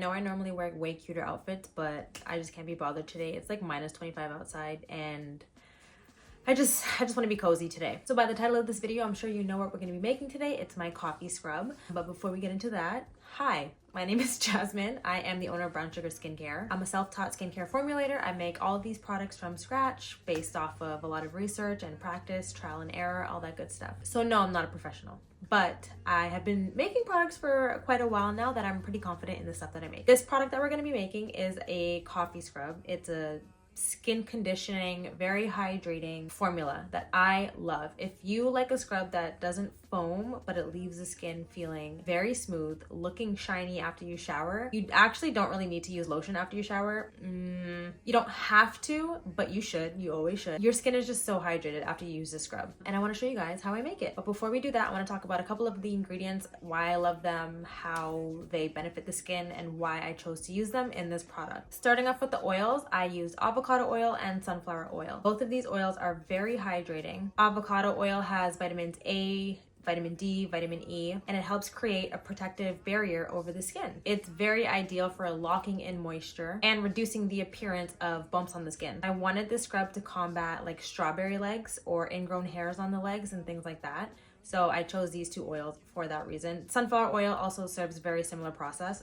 know I normally wear way cuter outfits, but I just can't be bothered today. It's like minus 25 outside and I just want to be cozy today. So by the title of this video, I'm sure you know what we're going to be making today. It's my coffee scrub. But before we get into that, hi, my name is Jasmine. I am the owner of Brown Sugar Skincare. I'm a self-taught skincare formulator. I make all of these products from scratch based off of a lot of research and practice, trial and error, all that good stuff. So no, I'm not a professional, but I have been making products for quite a while now that I'm pretty confident in the stuff that I make. This product that we're going to be making is a coffee scrub. It's a skin conditioning, very hydrating formula that I love. If you like a scrub that doesn't foam, but it leaves the skin feeling very smooth, looking shiny after you shower, you actually don't really need to use lotion after you shower. You don't have to, but you should. You always should. Your skin is just so hydrated after you use this scrub. And I want to show you guys how I make it. But before we do that, I want to talk about a couple of the ingredients, why I love them, how they benefit the skin, and why I chose to use them in this product. Starting off with the oils, I used avocado oil and sunflower oil. Both of these oils are very hydrating. Avocado oil has vitamins A, vitamin D, vitamin E, and it helps create a protective barrier over the skin. It's very ideal for locking in moisture and reducing the appearance of bumps on the skin. I wanted this scrub to combat like strawberry legs or ingrown hairs on the legs and things like that. So I chose these two oils for that reason. Sunflower oil also serves a very similar process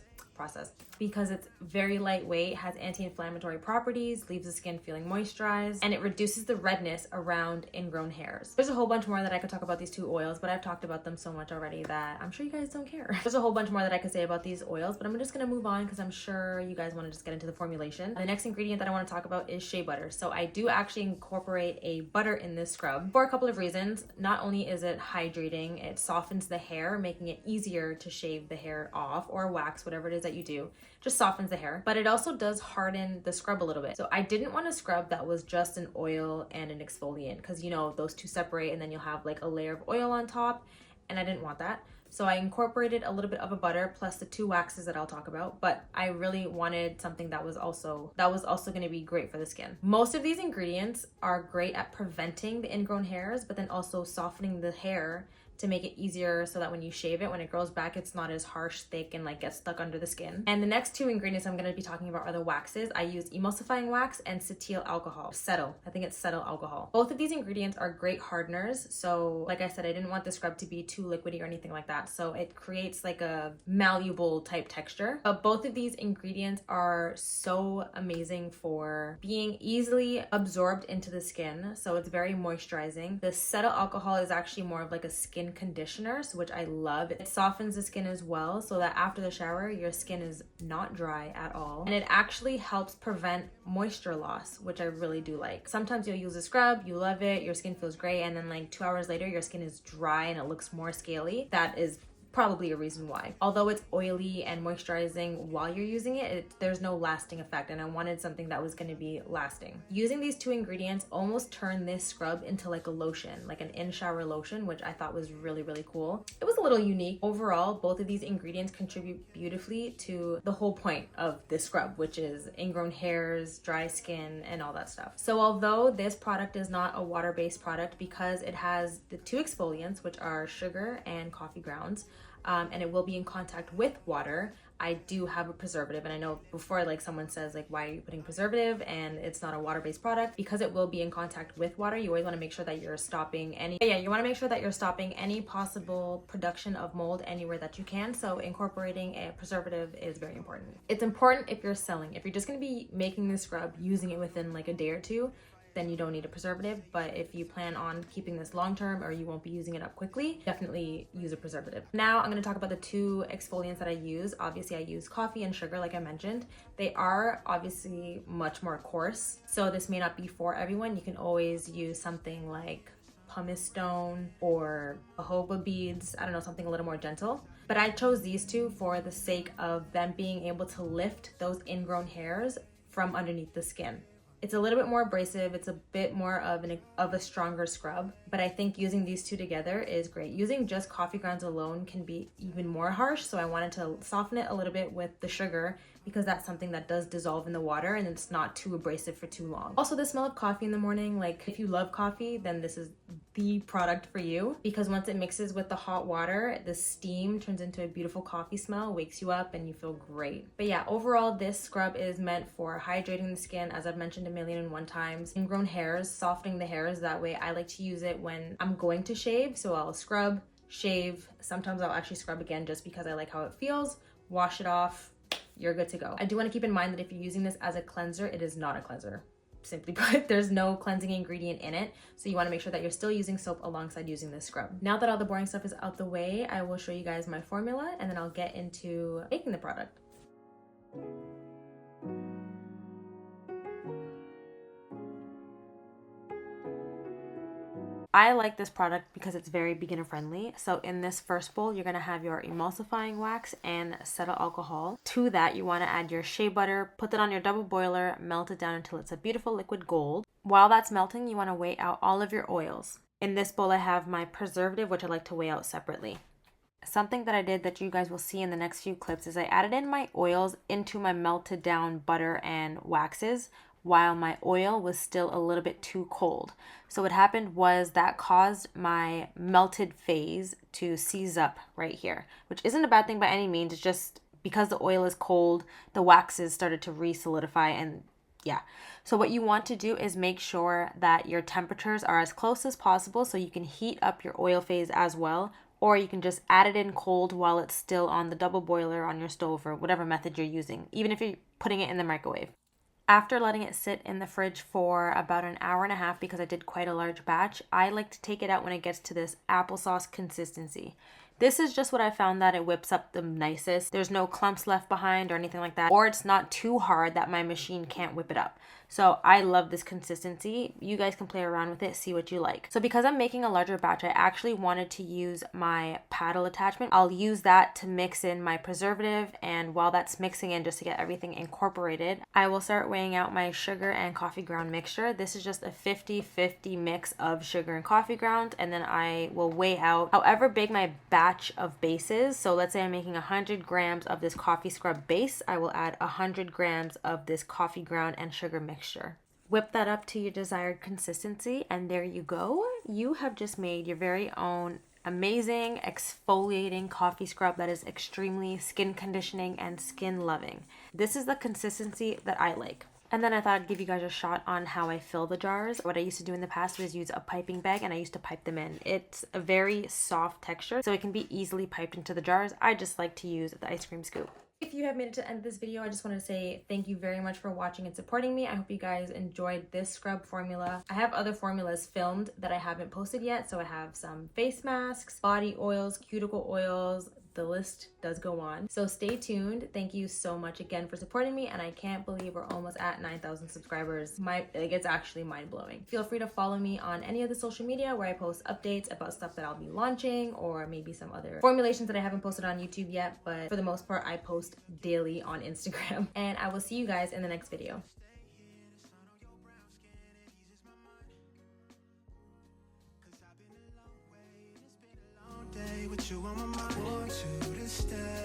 because it's very lightweight, has anti-inflammatory properties, leaves the skin feeling moisturized, and it reduces the redness around ingrown hairs. There's a whole bunch more that I could talk about these two oils, but I've talked about them so much already that I'm sure you guys don't care. There's a whole bunch more that I could say about these oils, but I'm just gonna move on because I'm sure you guys want to just get into the formulation. The next ingredient that I want to talk about is shea butter. So I do actually incorporate a butter in this scrub for a couple of reasons. Not only is it hydrating, it softens the hair, making it easier to shave the hair off or wax, whatever it is that you do. Just softens the hair, but it also does harden the scrub a little bit. So I didn't want a scrub that was just an oil and an exfoliant because you know those two separate and then you'll have like a layer of oil on top, and I didn't want that. So I incorporated a little bit of a butter plus the two waxes that I'll talk about, but I really wanted something that was also going to be great for the skin. Most of these ingredients are great at preventing the ingrown hairs, but then also softening the hair to make it easier so that when you shave it, when it grows back, it's not as harsh, thick, and like gets stuck under the skin. And the next two ingredients I'm going to be talking about are the waxes. I use emulsifying wax and acetyl alcohol. I think it's acetyl alcohol. Both of these ingredients are great hardeners. So like I said, I didn't want the scrub to be too liquidy or anything like that. So it creates like a malleable type texture. But both of these ingredients are so amazing for being easily absorbed into the skin. So it's very moisturizing. The acetyl alcohol is actually more of like a skin conditioner, so which I love. It softens the skin as well so that after the shower your skin is not dry at all, and it actually helps prevent moisture loss, which I really do like. Sometimes you'll use a scrub, you love it, your skin feels great, and then like 2 hours later your skin is dry and it looks more scaly. That is probably a reason why. Although it's oily and moisturizing while you're using it, there's no lasting effect, and I wanted something that was going to be lasting. Using these two ingredients almost turned this scrub into like a lotion, like an in-shower lotion, which I thought was really, really cool. It was a little unique. Overall, both of these ingredients contribute beautifully to the whole point of this scrub, which is ingrown hairs, dry skin, and all that stuff. So although this product is not a water-based product because it has the two exfoliants, which are sugar and coffee grounds, and it will be in contact with water, I do have a preservative. And I know before, like, someone says like, why are you putting preservative and it's not a water-based product? Because it will be in contact with water, you always want to make sure that you're stopping any possible production of mold anywhere that you can. So incorporating a preservative is very important. It's important if you're selling. If you're just going to be making this scrub, using it within like a day or two, then you don't need a preservative. But if you plan on keeping this long term or you won't be using it up quickly, definitely use a preservative. Now I'm going to talk about the two exfoliants that I use. Obviously I use coffee and sugar, like I mentioned. They are obviously much more coarse, so this may not be for everyone. You can always use something like pumice stone or jojoba beads, I don't know, something a little more gentle. But I chose these two for the sake of them being able to lift those ingrown hairs from underneath the skin. It's a little bit more abrasive, it's a bit more of a stronger scrub, but I think using these two together is great. Using just coffee grounds alone can be even more harsh, so I wanted to soften it a little bit with the sugar because that's something that does dissolve in the water and it's not too abrasive for too long. Also, the smell of coffee in the morning, like if you love coffee, then this is the product for you, because once it mixes with the hot water, the steam turns into a beautiful coffee smell, wakes you up, and you feel great. But yeah, overall, this scrub is meant for hydrating the skin, as I've mentioned a million and one times. Ingrown hairs, softening the hairs. That way I like to use it when I'm going to shave, so I'll scrub, shave. Sometimes I'll actually scrub again just because I like how it feels. Wash it off, you're good to go. I do want to keep in mind that if you're using this as a cleanser, it is not a cleanser. Simply put, there's no cleansing ingredient in it, so you want to make sure that you're still using soap alongside using this scrub. Now that all the boring stuff is out the way, I will show you guys my formula, and then I'll get into making the product. I like this product because it's very beginner friendly. So in this first bowl, you're going to have your emulsifying wax and acetyl alcohol. To that, you want to add your shea butter, put that on your double boiler, melt it down until it's a beautiful liquid gold. While that's melting, you want to weigh out all of your oils. In this bowl, I have my preservative, which I like to weigh out separately. Something that I did that you guys will see in the next few clips is I added in my oils into my melted down butter and waxes while my oil was still a little bit too cold. So what happened was that caused my melted phase to seize up right here, which isn't a bad thing by any means. It's just because the oil is cold, the waxes started to re-solidify, and yeah. So what you want to do is make sure that your temperatures are as close as possible so you can heat up your oil phase as well, or you can just add it in cold while it's still on the double boiler on your stove or whatever method you're using, even if you're putting it in the microwave. After letting it sit in the fridge for about an hour and a half, because I did quite a large batch, I like to take it out when it gets to this applesauce consistency. This is just what I found that it whips up the nicest. There's no clumps left behind or anything like that, or it's not too hard that my machine can't whip it up. So I love this consistency. You guys can play around with it, see what you like. So because I'm making a larger batch, I actually wanted to use my paddle attachment. I'll use that to mix in my preservative, and while that's mixing in, just to get everything incorporated, I will start weighing out my sugar and coffee ground mixture. This is just a 50-50 mix of sugar and coffee ground, and then I will weigh out however big my batch of base is. So let's say I'm making 100 grams of this coffee scrub base, I will add 100 grams of this coffee ground and sugar mixture. Whip that up to your desired consistency, and there you go. You have just made your very own amazing exfoliating coffee scrub that is extremely skin conditioning and skin loving. This is the consistency that I like. And then I thought I'd give you guys a shot on how I fill the jars. What I used to do in the past was use a piping bag, and I used to pipe them in. It's a very soft texture, so it can be easily piped into the jars. I just like to use the ice cream scoop. If you have made it to the end of this video, I just want to say thank you very much for watching and supporting me. I hope you guys enjoyed this scrub formula. I have other formulas filmed that I haven't posted yet. So I have some face masks, body oils, cuticle oils. The list does go on. So stay tuned. Thank you so much again for supporting me, and I can't believe we're almost at 9,000 subscribers. It's actually mind-blowing. Feel free to follow me on any of the social media where I post updates about stuff that I'll be launching, or maybe some other formulations that I haven't posted on YouTube yet, but for the most part I post daily on Instagram. And I will see you guys in the next video. With you on my mind, I want you to stay.